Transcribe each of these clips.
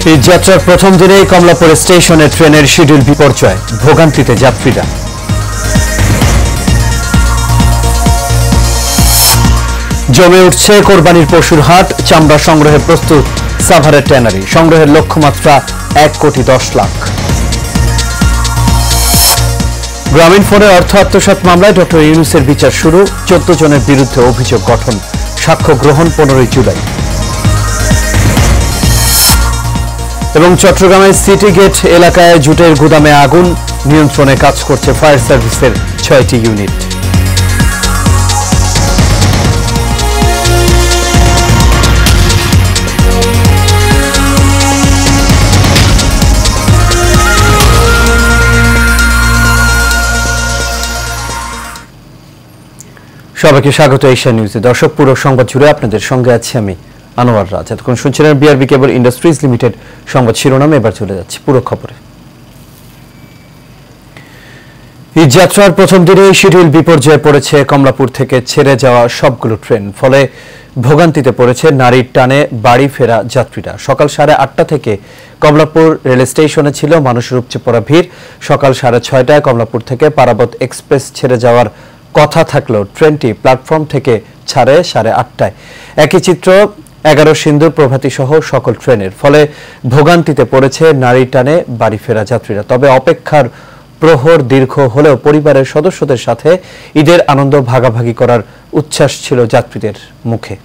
এই যাত্রার প্রথম দিনেই কমলাপুর স্টেশনে ট্রেনের শিডিউল বিপর্যয়, ভোগান্তিতে যাত্রীরা। জমে উঠছে কোরবানির পশুর হাট, চামড়া সংগ্রহে প্রস্তুত সাভারের ট্যানারি। সংগ্রহের লক্ষ্যমাত্রা 1,10,00,000। গ্রামীণ ফোনের অর্থ আত্মসাৎ মামলায় ডক্টর ইউনূসের বিচার শুরু, 14 জনের বিরুদ্ধে অভিযোগ গঠন, সাক্ষ্য গ্রহণ 15 জুলাই। এবং চট্টগ্রামের সিটি গেট এলাকায় জুটের গুদামে আগুন, নিয়ন্ত্রণে কাজ করছে ফায়ার সার্ভিসের 6টি ইউনিট। সবাইকে স্বাগত এশিয়া নিউজে। দর্শক, পুরো সংবাদ জুড়ে আপনাদের সঙ্গে আছি আমি আনোয়ার রাজ। এতক্ষণ শুনছিলেন বিআরবি কেবল ইন্ডাস্ট্রিজ লিমিটেড সংবাদ শিরোনাম। এবার চলে যাচ্ছে পুরো খবরে। এই যাত্রার প্রথম দিনে শিডিউল বিপর্যয়ে পড়েছে কমলাপুর থেকে ছেড়ে যাওয়া সবগুলো ট্রেন। ফলে ভোগান্তিতে পড়েছে নারীর টানে বাড়ি ফেরা যাত্রীরা। সকাল 8:30 থেকে কমলাপুর রেল স্টেশনে ছিল মানুষের উপচে পড়া ভিড়। সকাল 6:30টায় কমলাপুর থেকে পারাবত এক্সপ্রেস ছেড়ে যাওয়ার কথা থাকলেও ট্রেনটি প্ল্যাটফর্ম থেকে ছাড়ে 8:30টায়। একই চিত্র 11 সিন্দুর প্রভাতী সহ সকল ট্রেনের। ফলে ভোগান্তিতে পড়েছে নারী টানে বাড়ি ফেরা যাত্রীরা। তবে অপেক্ষার প্রহর দীর্ঘ হলেও পরিবারের সদস্যদের সাথে ঈদের আনন্দ ভাগাভাগি করার উচ্ছ্বাস ছিল যাত্রীদের মুখে।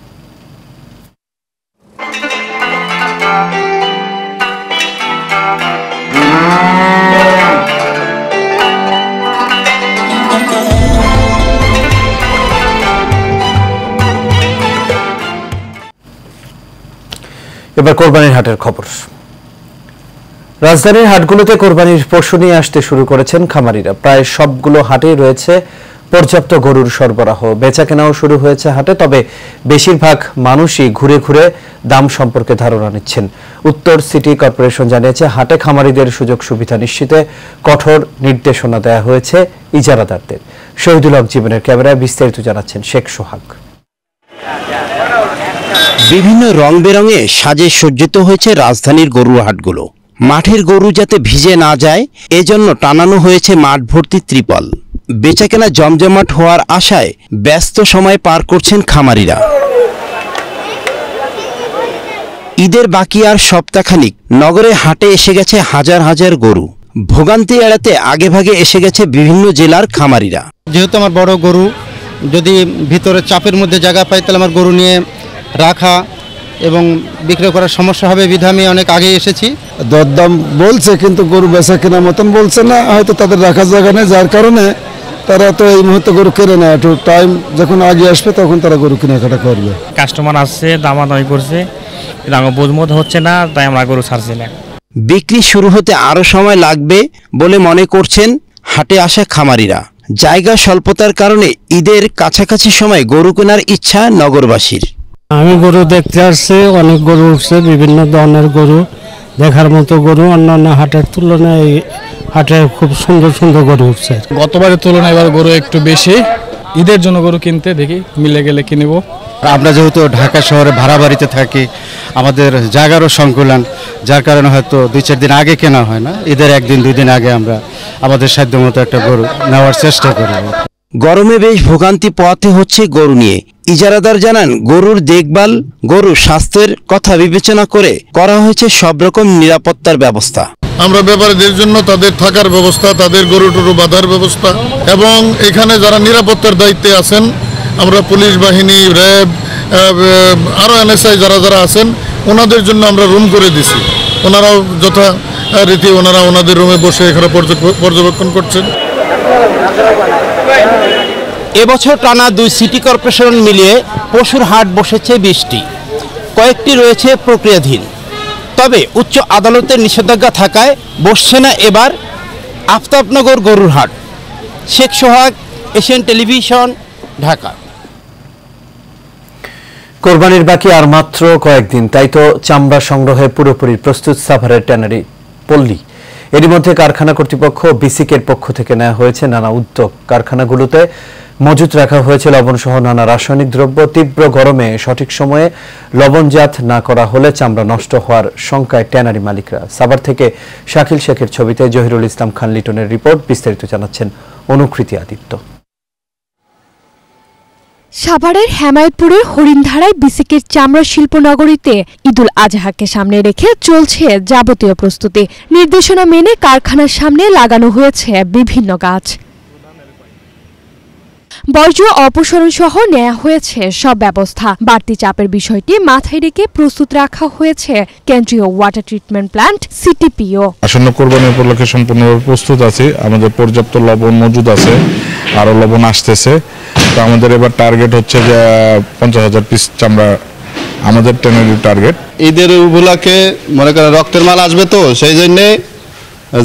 এবার কোরবানির হাটের খবর। রাজধানীর হাটগুলোতে কোরবানির পশু নিয়ে আসতে শুরু করেছেন খামারিরা। প্রায় সবগুলো হাটেই রয়েছে পর্যাপ্ত গরুর সরবরাহ। বেচাকেনাও শুরু হয়েছে হাটে, তবে বেশিরভাগ মানুষই ঘুরে ঘুরে দাম সম্পর্কে ধারণা নিচ্ছেন। উত্তর সিটি কর্পোরেশন জানিয়েছে, হাটে খামারিদের সুযোগ সুবিধা নিশ্চিতে কঠোর নির্দেশনা দেওয়া হয়েছে ইজারাদারদের। শহীদুল হক জীবনের ক্যামেরায় বিস্তারিত জানাচ্ছেন শেখ সোহাগ। বিভিন্ন রং বেরঙে সাজে সজ্জিত হয়েছে রাজধানীর গরুর হাটগুলো। মাঠের গরু যাতে ভিজে না যায় এজন্য টানানো হয়েছে মাঠ ভর্তি ত্রিপল। বেচাকেনা জমজমাট হওয়ার আশায় ব্যস্ত সময় পার করছেন খামারিরা। ঈদের বাকি আর সপ্তাহখানিক, নগরে হাটে এসে গেছে হাজার হাজার গরু। ভোগান্তি এড়াতে আগেভাগে এসে গেছে বিভিন্ন জেলার খামারিরা। যেহেতু আমার বড় গরু, যদি ভিতরে চাপের মধ্যে জায়গা পাই তাহলে আমার গরু নিয়ে রাখা এবং বিক্রয় করার সমস্যা হবে বিধায় আমি অনেক আগে এসেছি। দরদাম বলছে কিন্তু গরু বেচা কেনার মতন বলছে না, হয়তো তাদের রাখার জায়গা নেই, যার কারণে তারা তো এই মুহূর্তে গরু কেনে না। একটু টাইম যখন আগে আসবে তখন তারা গরু কেনাকাটা করবে। কাস্টমার আসছে, দামাদামি করছে, কিন্তু আমার বোধমত হচ্ছে না, তাই আমরা গরু ছাড়ছি না। বিক্রি শুরু হতে আরও সময় লাগবে বলে মনে করছেন হাটে আসা খামারিরা। জায়গা স্বল্পতার কারণে ঈদের কাছাকাছি সময় গরু কেনার ইচ্ছা নগরবাসীর। আমি গরু দেখতে আসছি, অনেক গরু উঠছে, বিভিন্ন ধরনের গরু, দেখার মতো গরু। অন্যান্য হাটের তুলনায় হাটে খুব সুন্দর সুন্দর গরু উঠছে। গতবারের তুলনায় এবার গরু একটু বেশি। ঈদের জন্য গরু কিনতে দেখি মিলে গেলে কিনব। আমরা যেহেতু ঢাকা শহরে ভাড়া বাড়িতে থাকি, আমাদের জায়গারও সংকুলান, যার কারণে হয়তো 2-4 দিন আগে কেনা হয় না। ঈদের 1-2 দিন আগে আমরা আমাদের সাধ্যমতো একটা গরু নেওয়ার চেষ্টা করব। গরমে বেশ ভোগান্তি পোহাতে হচ্ছে গরু নিয়ে। ইজারাদার জানান, গরুর দেখভাল, গরুর স্বাস্থ্যের কথা বিবেচনা করে করা হয়েছে সব রকম নিরাপত্তার ব্যবস্থা। আমরা ব্যাপারীদের জন্য তাদের থাকার ব্যবস্থা, তাদের গরু টরু বাঁধার ব্যবস্থা, এবং এখানে যারা নিরাপত্তার দায়িত্বে আছেন, আমরা পুলিশ বাহিনী, র্যাব, আরও এনএসআই যারা যারা আছেন, ওনাদের জন্য আমরা রুম করে দিছি। ওনারাও যথারীতি ওনারা ওনাদের রুমে বসে এখানে পর্যবেক্ষণ করছেন। এবছর টানা 2 সিটি কর্পোরেশন মিলিয়ে পশুর হাট বসেছে 20টি, কয়েকটি রয়েছে প্রক্রিয়াধীন। তবে উচ্চ আদালতের নিষেধাজ্ঞা থাকায় বসছে না এবার আফতাবনগর গরুর হাট। শেখ সোহাগ, এশিয়ান টেলিভিশন, ঢাকা। কোরবানির বাকি আর মাত্র কয়েকদিন, তাই তো চামড়া সংগ্রহে পুরোপুরি প্রস্তুত সাভারের ট্যানারি পল্লী। এরই মধ্যে কারখানা কর্তৃপক্ষ বিসিকের পক্ষ থেকে নেওয়া হয়েছে নানা উদ্যোগ। কারখানাগুলোতে মজুত রাখা হয়েছে লবণ সহ নানা রাসায়নিক দ্রব্য। তীব্র গরমে সঠিক সময়ে লবণজাত না করা হলে চামড়া নষ্ট হওয়ার শঙ্কায় ট্যানারি মালিকরা। সাভার থেকে শাকিল শেখের ছবিতে জহিরুল ইসলাম খান লিটনের রিপোর্ট। বিস্তারিত জানাচ্ছেন অনুকৃতি আদিত্য। সাভারের হেমায়তপুরের হরিণধারায় বিসিকের চামড়া শিল্পনগরীতে ঈদুল আজহাকে সামনে রেখে চলছে যাবতীয় প্রস্তুতি। নির্দেশনা মেনে কারখানার সামনে লাগানো হয়েছে বিভিন্ন গাছ। বর্জ্য অপসারণ সহ নেওয়া হয়েছে সব ব্যবস্থা। বাড়তি চাপের বিষয়টি মাথায় রেখে প্রস্তুত রাখা হয়েছে কেন্দ্রীয় ওয়াটার ট্রিটমেন্ট প্ল্যান্ট সিটিপিও। আসন্ন কোরবানি উপলক্ষে সম্পূর্ণভাবে প্রস্তুত আছি। আমাদের পর্যাপ্ত লবণ মজুদ আছে, আরো লবণ আসতেছে। তো আমাদের এবার টার্গেট হচ্ছে যে 50,000 পিস চামড়া আমাদের ট্যানারির টার্গেট। ঈদের উপলক্ষে মনে করেন রক্তের মাল আসবে, তো সেই জন্য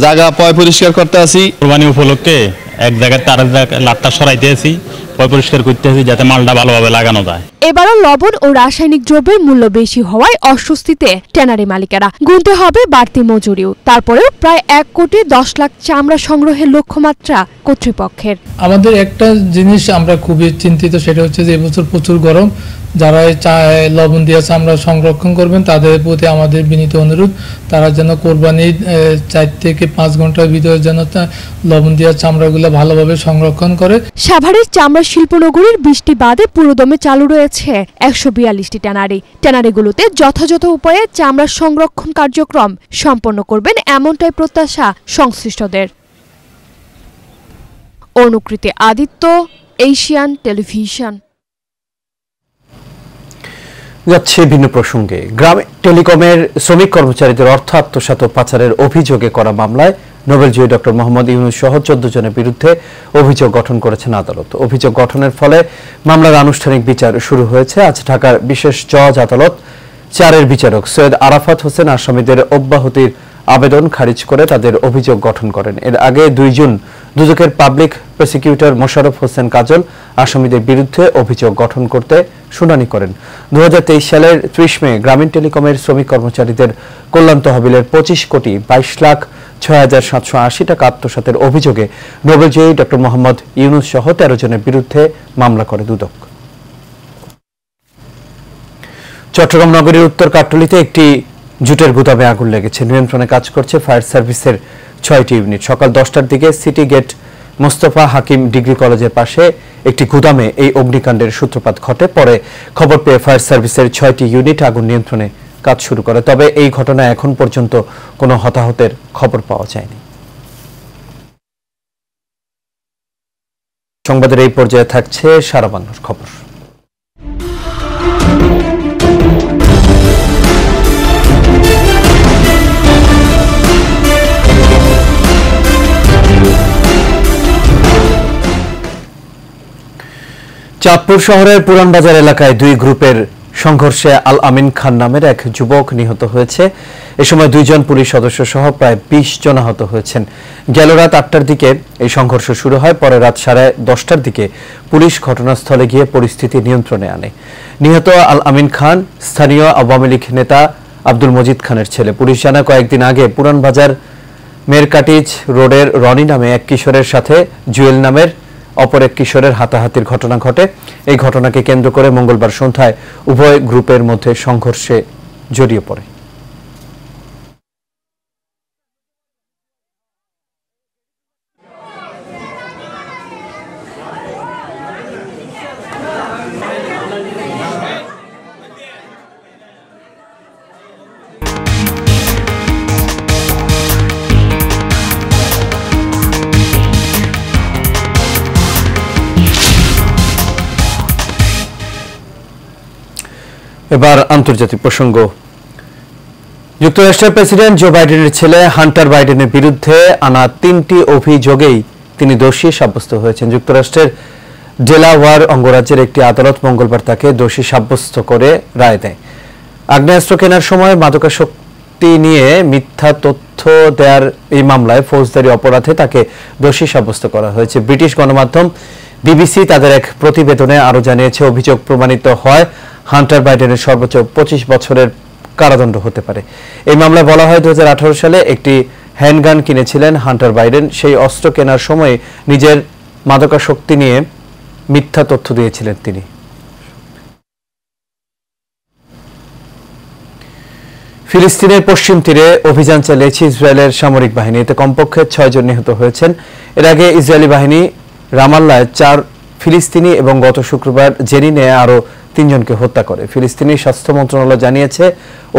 জায়গা পরিষ্কার করতে আসি। কোরবানি উপলক্ষে এক জায়গায় তার লাটটা সরাইতে আসি, পরিষ্কার করতে আসি যাতে মালটা ভালোভাবে লাগানো যায়। এবারও লবণ ও রাসায়নিক দ্রব্যের মূল্য বেশি হওয়ায় অস্বস্তিতে ট্যানারি মালিকেরা। গুনতে হবে বাড়তি মজুরিও। তারপরেও প্রায় 1,10 লাখ চামড়া সংগ্রহের লক্ষ্যমাত্রা কর্তৃপক্ষের। আমাদের একটা জিনিস আমরা খুবই চিন্তিত, সেটা হচ্ছে যে এবছর প্রচুর গরম। যারা লবণ দিয়ে চামড়া সংরক্ষণ করবেন তাদের প্রতি আমাদের বিনীত অনুরোধ, তারা যেন কোরবানির 4 থেকে 5 ঘন্টার ভিতরে যেন লবণ দিয়ে চামড়াগুলো ভালোভাবে সংরক্ষণ করে। সাভারের চামড়া শিল্পনগরীর 20টি বাদে পুরোদমে চালু রয়েছে 142টি ট্যানারি। ট্যানারিগুলোতে যথাযথ উপায়ে চামড়া সংরক্ষণ কার্যক্রম সম্পন্ন করবেন এমনটাই প্রত্যাশা সংশ্লিষ্টদের। অনুকৃতি আদিত্য, এশিয়ান টেলিভিশন। যাচ্ছে ভিন্ন প্রসঙ্গে। গ্রামীণ টেলিকমের শ্রমিক কর্মচারীদের অর্থ আত্মসাৎ ও পাচারের অভিযোগে করা মামলায় নোবেলজয়ী ডক্টর মোহাম্মদ ইউনূস সহ 14 জনের বিরুদ্ধে অভিযোগ গঠন করেছেন আদালত। অভিযোগ গঠনের ফলে মামলার আনুষ্ঠানিক বিচার শুরু হয়েছে। আজ ঢাকার বিশেষ জজ আদালত 4-এর বিচারক সৈয়দ আরাফাত হোসেন আসামিদের অব্যাহতির আবেদন খারিজ করে তাদের অভিযোগ গঠন করেন। এর আগে 2 জুন দুদকের পাবলিক প্রসিকিউটর মোশাররফ হোসেন কাজল আসামিদের বিরুদ্ধে অভিযোগ গঠন করতে শুনানি করেন। 2023 সালের 30 মে গ্রামীণ টেলিকমের শ্রমিক কর্মচারীদের কল্যাণ তহবিলের 25,22,06,780 টাকা আত্মসাতের অভিযোগে নোবেলজয়ী ডক্টর মোহাম্মদ ইউনূস সহ 13 জনের বিরুদ্ধে মামলা করে দুদক। চট্টগ্রাম নগরীর উত্তর কাট্টলিতে একটি জুটের গুদামে আগুন লেগেছে। নিয়ন্ত্রণে কাজ করছে ফায়ার সার্ভিসের 6টি ইউনিট। সকাল 10টার দিকে সিটি গেট মোস্তফা হাকিম ডিগ্রি কলেজের পাশে একটি গুদামে এই অগ্নিকাণ্ডের সূত্রপাত ঘটে। পরে খবর পেয়ে ফায়ার সার্ভিসের 6টি ইউনিট আগুন নিয়ন্ত্রণে কাজ শুরু করে। তবে এই ঘটনায় এখন পর্যন্ত কোনো হতাহতের খবর পাওয়া যায়নি। সংবাদের এই পর্যায়ে থাকছে সারা বাংলার খবর। চাঁদপুর শহরের পুরানবাজার এলাকায় 2 গ্রুপের সংঘর্ষে আল আমিন খান নামের এক যুবক নিহত হয়েছে। এ সময় 2 জন পুলিশ সদস্য সহ প্রায় 20 জন আহত হয়েছেন। গেল রাত 8টার দিকে এই সংঘর্ষ শুরু হয়। পরে রাত 10:30টার দিকে পুলিশ ঘটনাস্থলে গিয়ে পরিস্থিতি নিয়ন্ত্রণে আনে। নিহত আল আমিন খান স্থানীয় আওয়ামী লীগ নেতা আব্দুল মজিদ খানের ছেলে। পুলিশ জানায় কয়েকদিন আগে পুরানবাজার মেরকাটিজ রোডের রনি নামে এক কিশোরের সাথে জুয়েল নামের অপর এক কিশোরের হাতাহাতির ঘটনা ঘটে। এই ঘটনাকে কেন্দ্র করে মঙ্গলবার সন্ধ্যায় উভয় গ্রুপের মধ্যে সংঘর্ষে জড়িয়ে পড়ে। এবার আন্তর্জাতিক প্রসঙ্গ। যুক্তরাষ্ট্রের প্রেসিডেন্ট জো বাইডেনের ছেলে হান্টার বাইডেনের বিরুদ্ধে আনা 3টি অভিযোগেই তিনি দোষী সাব্যস্ত হয়েছেন। যুক্তরাষ্ট্রের ডেলাওয়ার অঙ্গরাজ্যের একটি আদালত মঙ্গলবার তাকে দোষী সাব্যস্ত করে রায় দেয়। আগ্নেয়াস্ত্র কেনার সময় মাদকাসক্তি নিয়ে মিথ্যা তথ্য দেওয়ার এই মামলায় ফৌজদারি অপরাধে তাকে দোষী সাব্যস্ত করা হয়েছে। ব্রিটিশ গণমাধ্যম বিবিসি তাদের এক প্রতিবেদনে আরও জানিয়েছে, অভিযোগ প্রমাণিত হয় হান্টার বাইডেনের সর্বোচ্চ 25 বছরের কারাদণ্ড হতে পারে। এই মামলায় বলা হয় 2018 সালে একটি হ্যান্ডগান কিনেছিলেন হান্টার বাইডেন। সেই অস্ত্র কেনার সময় নিজের মাদকাসক্তি নিয়ে মিথ্যা তথ্য দিয়েছিলেন তিনি। ফিলিস্তিনের পশ্চিম তীরে অভিযান চালিয়েছে ইসরায়েলের সামরিক বাহিনী। এতে কমপক্ষে 6 জন নিহত হয়েছেন। এর আগে ইসরায়েলি বাহিনী রামাল্লায় 4 ফিলিস্তিনি এবং গত শুক্রবার জেনিনে আরও 3 জনকে হত্যা করে। ফিলিস্তিনি স্বাস্থ্য মন্ত্রণালয় জানিয়েছে,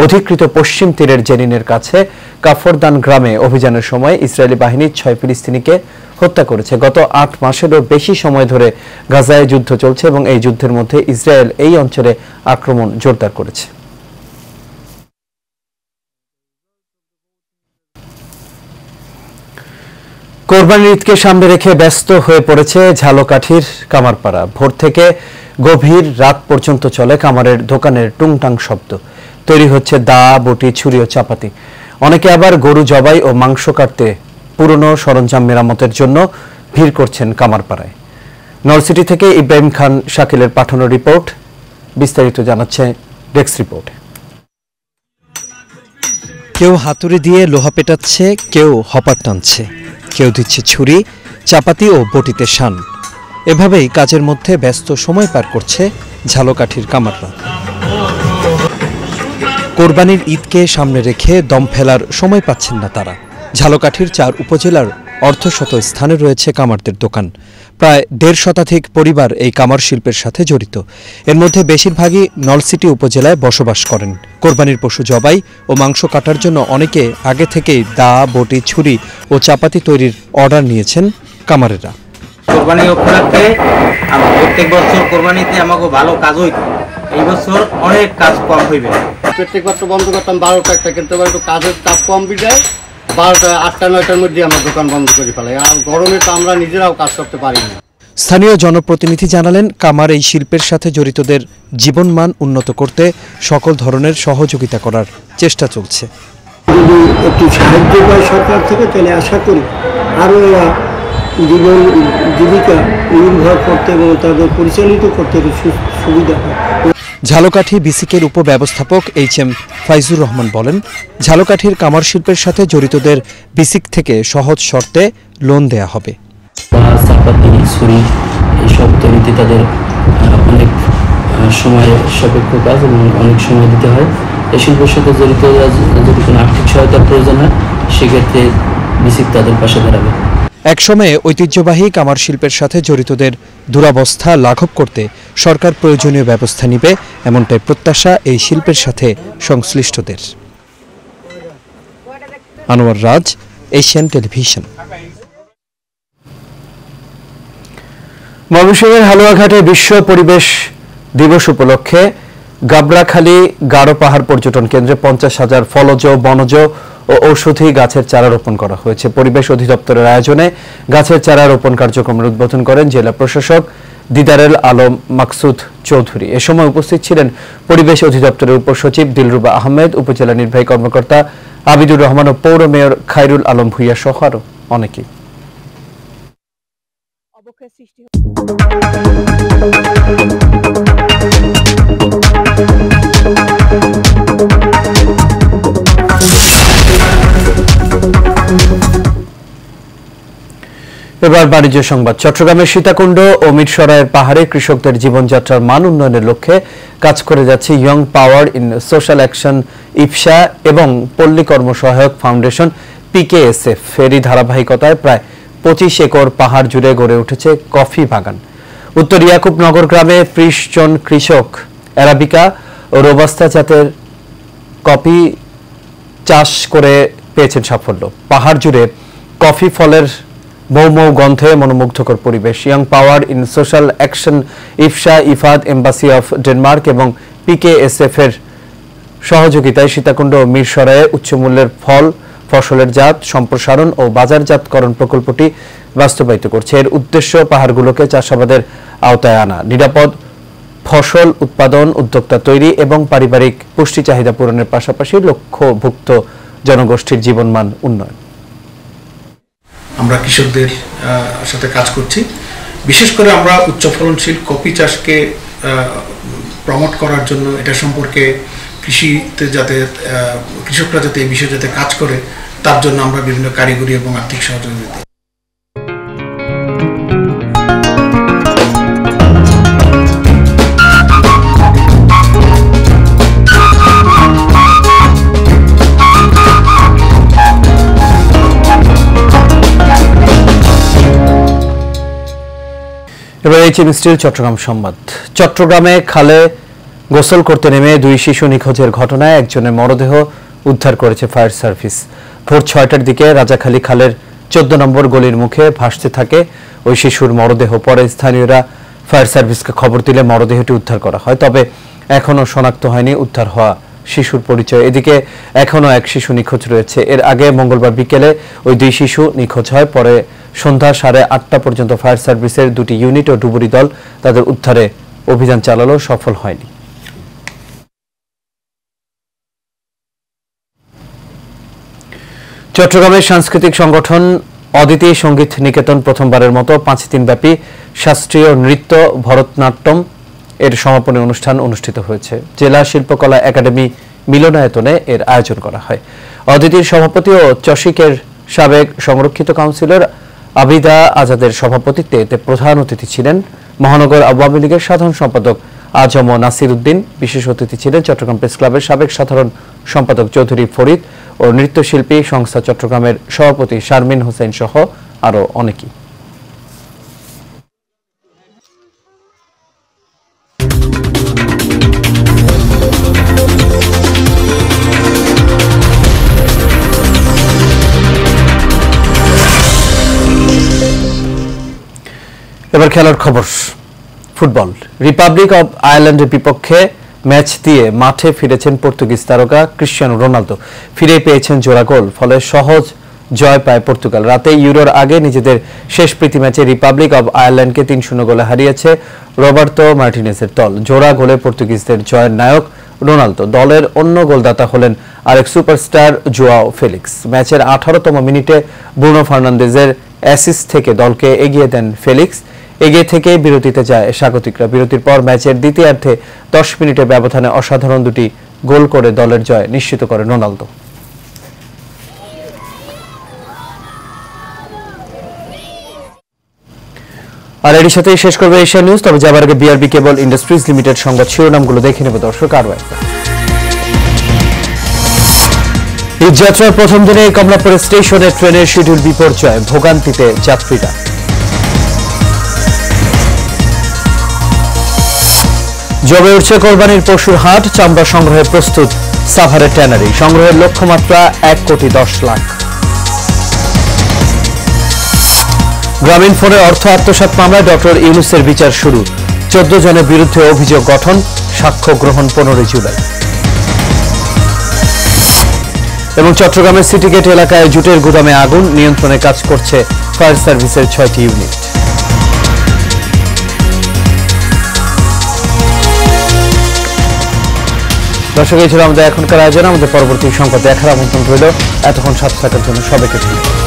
অধিকৃত পশ্চিম তীরের জেনিনের কাছে কাফরদান গ্রামে অভিযানের সময় ইসরায়েলি বাহিনী 6 ফিলিস্তিনিকে হত্যা করেছে। গত 8 মাসেরও বেশি সময় ধরে গাজায় যুদ্ধ চলছে এবং এই যুদ্ধের মধ্যে ইসরায়েল এই অঞ্চলে আক্রমণ জোরদার করেছে। কোরবানির ঈদকে সামনে রেখে ব্যস্ত হয়ে পড়েছে ঝালকাঠির কামারপাড়া। ভোর থেকে গভীর রাত পর্যন্ত চলে কামারের দোকানের টুংটাং শব্দ। তৈরি হচ্ছে দা, বটি, ছুরি ও চাপাতি। অনেকে আবার গরু জবাই ও মাংস কাটতে পুরনো সরঞ্জাম মেরামতের জন্য ভিড় করছেন কামারপাড়ায়। নলসিটি থেকে ইব্রাহিম খান শাকিলের পাঠানো রিপোর্ট। বিস্তারিত জানাচ্ছে ডেস্ক রিপোর্টে। কেউ হাতুড়ি দিয়ে লোহা পেটাচ্ছে, কেউ হপার টানছে, কেউ দিচ্ছে ছুরি, চাপাতি ও বটিতে শান। এভাবেই কাজের মধ্যে ব্যস্ত সময় পার করছে ঝালকাঠির কামাররা। কোরবানির ঈদকে সামনে রেখে দম ফেলার সময় পাচ্ছেন না তারা। ঝালকাঠির 4 উপজেলার অর্ধশত স্থানে রয়েছে কামারদের দোকান। প্রায় 1.5 শতাধিক পরিবার এই কামার শিল্পের সাথে জড়িত। এর মধ্যে বেশিরভাগই নলসিটি উপজেলায় বসবাস করেন। কোরবানির পশু জবাই ও মাংস কাটার জন্য অনেকে আগে থেকেই দা, বটি, ছুরি ও চাপাতি তৈরির অর্ডার নিয়েছেন কামারেরা। কোরবানি উপলক্ষে প্রত্যেক বছর কোরবানিতে আমাকে ভালো কাজ হইতো, এই বছর অনেক কাজ কম হইবে। প্রত্যেক বছর বন্ধ করতাম 12টা একটা, কিন্তু একটু কাজের চাপ কম বিদায় 12টা 8টা 9টার মধ্যে আমরা দোকান বন্ধ করে ফেলাই। আর গরমে তো আমরা নিজেরাও কাজ করতে পারি না। স্থানীয় জনপ্রতিনিধি জানালেন, কামার এই শিল্পের সাথে জড়িতদের জীবনমান উন্নত করতে সকল ধরনের সহযোগিতা করার চেষ্টা চলছে। যদি একটু সাহায্য পায় সরকার থেকে, তাহলে আশা করি আরও জীবিকা নির্ভর করতে এবং তাদের পরিচালিত করতে সুবিধা হয়। ঝালকাঠি বিসিকের উপব্যবস্থাপক এইচ.এম. ফাইজুর রহমান বলেন, ঝালকাঠির কামার শিল্পের সাথে জড়িতদের বিসিক থেকে সহজ শর্তে লোন দেয়া হবে। ছুরি এইসব তৈরিতে তাদের অনেক সময় সাপেক্ষ কাজ এবং অনেক সময় দিতে হয়। এই শিল্পের সাথে জড়িত যদি কোনো আর্থিক সহায়তার প্রয়োজন হয়, সেক্ষেত্রে বিসিক তাদের পাশে দাঁড়াবে। একসময়ে ঐতিহ্যবাহী কামার শিল্পের সাথে জড়িতদের দুরবস্থা লাঘব করতে সরকার প্রয়োজনীয় ব্যবস্থা নেবে, এমনটাই প্রত্যাশা এই শিল্পের সাথে সংশ্লিষ্টদের। আনোয়ার রাজ, এশিয়ান টেলিভিশন। ময়মনসিংহের হালুয়াঘাটে বিশ্ব পরিবেশ দিবস উপলক্ষে গাবড়াখালী গাঢ় পাহাড় পর্যটন কেন্দ্রে 50,000 ফলজ, বনজ ও ঔষধি গাছের চারা রোপণ করা হয়েছে। পরিবেশ অধিদপ্তরের আয়োজনে গাছের চারা রোপণ কার্যক্রমের উদ্বোধন করেন জেলা প্রশাসক দিদারেল আলম মাকসুদ চৌধুরী। এ সময় উপস্থিত ছিলেন পরিবেশ অধিদপ্তরের উপসচিব দিলরুবা আহমেদ, উপজেলা নির্বাহী কর্মকর্তা আবিদুর রহমান ও পৌর মেয়র খায়রুল আলম ভুইয়া সহ আরো অনেকেই। এবার বাণিজ্য সংবাদ। চট্টগ্রামের সীতাকুণ্ড ও মিরসরাইয়ের পাহাড়ে কৃষকদের জীবনযাত্রার মান উন্নয়নের লক্ষ্যে কাজ করে যাচ্ছে young power in social action YPSA এবং পল্লী কর্মসহায়ক ফাউন্ডেশন পিকেএসএফ। এরই ধারাবাহিকতায় প্রায় 25 একর পাহাড় জুড়ে গড়ে উঠেছে কফি বাগান। উত্তর ইয়াকুবনগর গ্রামে 30 জন কৃষক অ্যারাবিকা ও রোবাস্তা জাতের কফি চাষ করে পেয়েছেন সাফল্য। পাহাড় জুড়ে কফি ফলের মৌ গন্ধে মনোমুগ্ধকর পরিবেশ। Young power in social action YPSA, IFAD, embassy of Denmark এবং পিকেএসএফ এর সহযোগিতায় সীতাকুণ্ড ও মিরসরাইয়ে উচ্চমূল্যের ফসলের জাত সম্প্রসারণ ও বাজারজাতকরণ প্রকল্পটি বাস্তবায়িত করছে। এর উদ্দেশ্য পাহাড়গুলোকে চাষাবাদের আওতায় আনা, নিরাপদ ফসল উৎপাদন, উদ্যোক্তা তৈরি এবং পারিবারিক পুষ্টি চাহিদা পূরণের পাশাপাশি লক্ষ্যভুক্ত জনগোষ্ঠীর জীবনমান উন্নয়ন। আমরা কৃষকদের সাথে কাজ করছি। বিশেষ করে আমরা উচ্চ ফলনশীল কফি চাষকে প্রমোট করার জন্য, এটা সম্পর্কে কৃষিতে যাতে কৃষকরা যাতে এই বিষয়ে যাতে কাজ করে, তার জন্য আমরা বিভিন্ন কারিগরি এবং আর্থিক সহযোগিতা এবার এইচএম স্টিল চট্টগ্রাম সংবাদ। চট্টগ্রামে খালে গোসল করতে নেমে 2 শিশু নিখোঁজের ঘটনায় একজনের মরদেহ উদ্ধার করেছে ফায়ার সার্ভিস। ভোর 6টার দিকে রাজাখালী খালের 14 নম্বর গলির মুখে ভাসতে থাকে ওই শিশুর মরদেহ। পরে স্থানীয়রা ফায়ার সার্ভিসকে খবর দিলে মরদেহটি উদ্ধার করা হয়, তবে এখনও শনাক্ত হয়নি উদ্ধার হওয়া শিশুর পরিচয়। এদিকে এখনও এক শিশু নিখোঁজ রয়েছে। এর আগে মঙ্গলবার বিকেলে ওই 2 শিশু নিখোঁজ হয়। পরে সন্ধ্যা 8:30 পর্যন্ত ফায়ার সার্ভিসের 2টি ইউনিট ও ডুবুরি দল তাদের উদ্ধারে অভিযান চালালেও সফল হয়নি। চট্টগ্রামের সাংস্কৃতিক সংগঠন অদিতি সঙ্গীত নিকেতন প্রথমবারের মতো 5 দিনব্যাপী শাস্ত্রীয় নৃত্য ভরতনাট্যম এর সমাপনী অনুষ্ঠান অনুষ্ঠিত হয়েছে। জেলা শিল্পকলা একাডেমি মিলনায়তনে এর আয়োজন করা হয়। অদিতির সভাপতি ও চসিকের সাবেক সংরক্ষিত কাউন্সিলর আবিদা আজাদের সভাপতিত্বে এতে প্রধান অতিথি ছিলেন মহানগর আওয়ামী লীগের সাধারণ সম্পাদক আজম নাসির উদ্দিন। বিশেষ অতিথি ছিলেন চট্টগ্রাম প্রেস ক্লাবের সাবেক সাধারণ সম্পাদক চৌধুরী ফরিদ ও নৃত্যশিল্পী সংস্থা চট্টগ্রামের সভাপতি শারমিন হোসেন সহ আরো অনেকেই। এবার খেলার খবর। ফুটবল। রিপাবলিক অব আয়ারল্যান্ডের বিপক্ষে ম্যাচ দিয়ে মাঠে ফিরেছেন পর্তুগিজ তারকা ক্রিশ্চিয়ানো রোনালদো। ফিরে পেয়েছেন জোড়া গোল, ফলে সহজ জয় পায় পর্তুগাল। রাতে ইউরোর আগে নিজেদের শেষ প্রীতি ম্যাচে রিপাবলিক অব আয়ারল্যান্ডকে 3-0 গোলে হারিয়েছে রবার্তো মার্টিনেজের দল। জোড়া গোলে পর্তুগিজদের জয়ের নায়ক রোনালদো। দলের অন্য গোলদাতা হলেন আরেক সুপারস্টার জোয়াও ফেলিক্স। ম্যাচের 18তম মিনিটে ব্রুনো ফার্নান্দেজের অ্যাসিস্ট থেকে দলকে এগিয়ে দেন ফেলিক্স। এগিয়ে থেকে বিরতিতে যায় স্বাগতিকরা। বিরতির পর ম্যাচের দ্বিতীয়ার্ধে 10 মিনিটের ব্যবধানে অসাধারণ 2টি গোল করে দলের জয় নিশ্চিত করেন রোনালদো। আর এর সাথেই শেষ করবে এশিয়া নিউজ। তবে যাবার আগে বিআরবি কেবল ইন্ডাস্ট্রিজ লিমিটেড সংবাদ শিরোনামগুলো দেখে নেব দর্শক। আরও একবার ঈদ যাত্রার প্রথম দিনে কমলাপুর স্টেশনে ট্রেনের শিডিউল বিপর্যয়, ভোগান্তিতে যাত্রীরা। জমে উঠছে কোরবানির পশুর হাট, চামড়া সংগ্রহে প্রস্তুত সাভারের ট্যানারি। সংগ্রহের লক্ষ্যমাত্রা 1,10,00,000। গ্রামীণ ফোনের অর্থ আত্মসাৎ মামলায় ডক্টর ইউনূসের বিচার শুরু। 14 জনের বিরুদ্ধে অভিযোগ গঠন, সাক্ষ্য গ্রহণ 15 জুলাই। এবং চট্টগ্রামের সিটি গেট এলাকায় জুটের গুদামে আগুন, নিয়ন্ত্রণে কাজ করছে ফায়ার সার্ভিসের 6টি ইউনিট। দর্শক, এই ছিল আমাদের এখনকার আয়োজন। আমাদের পরবর্তী সংবাদ দেখার আমন্ত্রণ রইল। এতক্ষণ সাথে থাকার জন্য সবাইকে ধন্যবাদ।